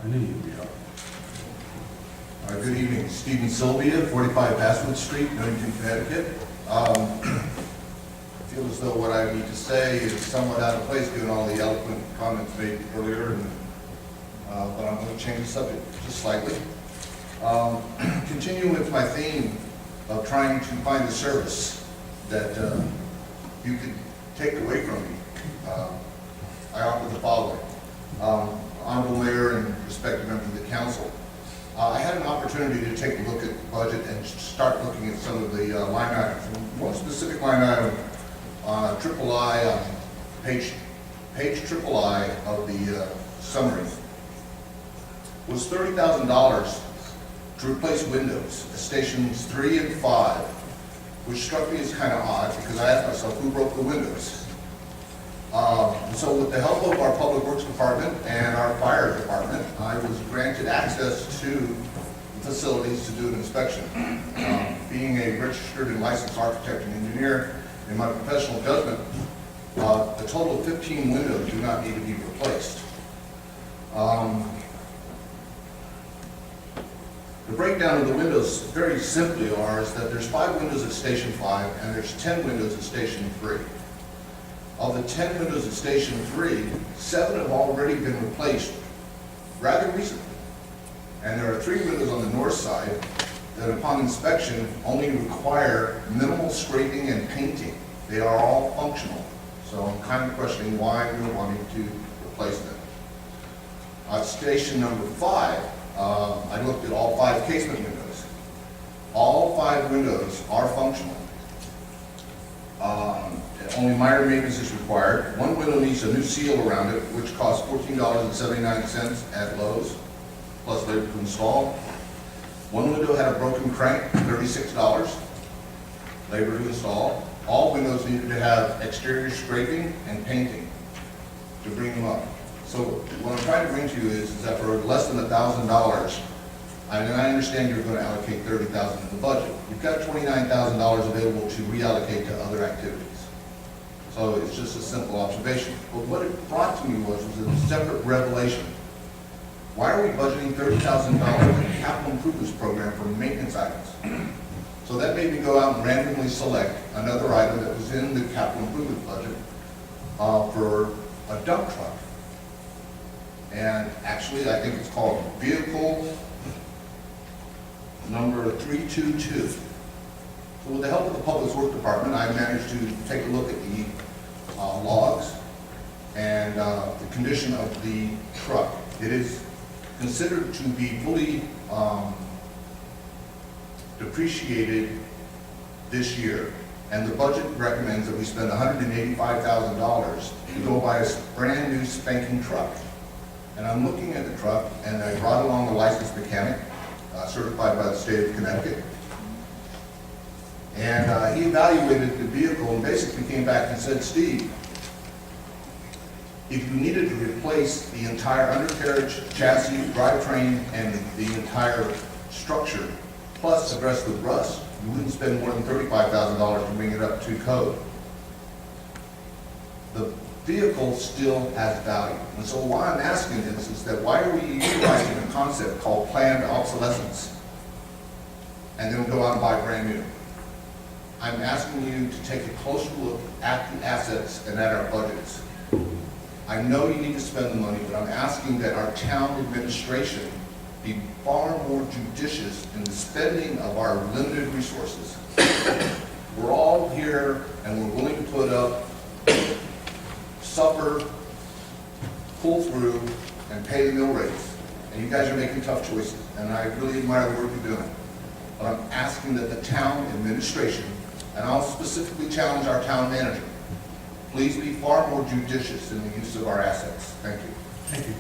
I knew you'd be up. Good evening, Stephen Silvia, 45 Basswood Street, Newington, Connecticut. I feel as though what I need to say is somewhat out of place given all the eloquent comments made earlier, but I'm going to change the subject just slightly. Continuing with my theme of trying to find a service that you could take away from me, I offer the following. Honorable Mayor and respected members of the council, I had an opportunity to take a look at the budget and start looking at some of the line items. One specific line item on III, page III of the summary, was $30,000 to replace windows at stations 3 and 5, which struck me as kind of odd because I asked myself who broke the windows. So with the help of our Public Works Department and our Fire Department, I was granted access to the facilities to do an inspection. Being a registered and licensed architect and engineer, in my professional judgment, a total of 15 windows do not need to be replaced. The breakdown of the windows very simply is that there's 5 windows at Station 5 and there's 10 windows at Station 3. Of the 10 windows at Station 3, 7 have already been replaced rather recently. And there are 3 windows on the north side that upon inspection only require minimal scraping and painting. They are all functional. So I'm kind of questioning why we're wanting to replace them. At Station number 5, I looked at all 5 casement windows. All 5 windows are functional. Only minor maintenance is required. One window needs a new seal around it, which costs $14.79 at Lowe's, plus labor to install. One window had a broken crank, $36, labor to install. All windows needed to have exterior scraping and painting to bring them up. So what I'm trying to bring to you is that for less than $1,000, and I understand you're going to allocate $30,000 in the budget. You've got $29,000 available to reallocate to other activities. So it's just a simple observation. But what it brought to me was a separate revelation. Why are we budgeting $30,000 in the capital improvements program for maintenance items? So that made me go out and randomly select another item that was in the capital improvement budget for a dump truck. And actually, I think it's called vehicle number 322. So with the help of the Public Works Department, I managed to take a look at the logs and the condition of the truck. It is considered to be fully depreciated this year, and the budget recommends that we spend $185,000 to go buy a brand new spanking truck. And I'm looking at the truck, and I brought along a licensed mechanic, certified by the state of Connecticut. And he evaluated the vehicle and basically came back and said, Steve, if you needed to replace the entire undercarriage, chassis, drivetrain, and the entire structure, plus address the rust, you wouldn't spend more than $35,000 to bring it up to code. The vehicle still has value. And so why I'm asking this is that why are we utilizing a concept called planned obsolescence and then go out and buy brand new? I'm asking you to take a closer look at the assets and at our budgets. I know you need to spend the money, but I'm asking that our town administration be far more judicious in the spending of our limited resources. We're all here and we're willing to put up, suffer, pull through, and pay the mill rates. And you guys are making tough choices, and I really admire the work you're doing. But I'm asking that the town administration, and I'll specifically challenge our town manager, please be far more judicious in the use of our assets. Thank you. Thank you.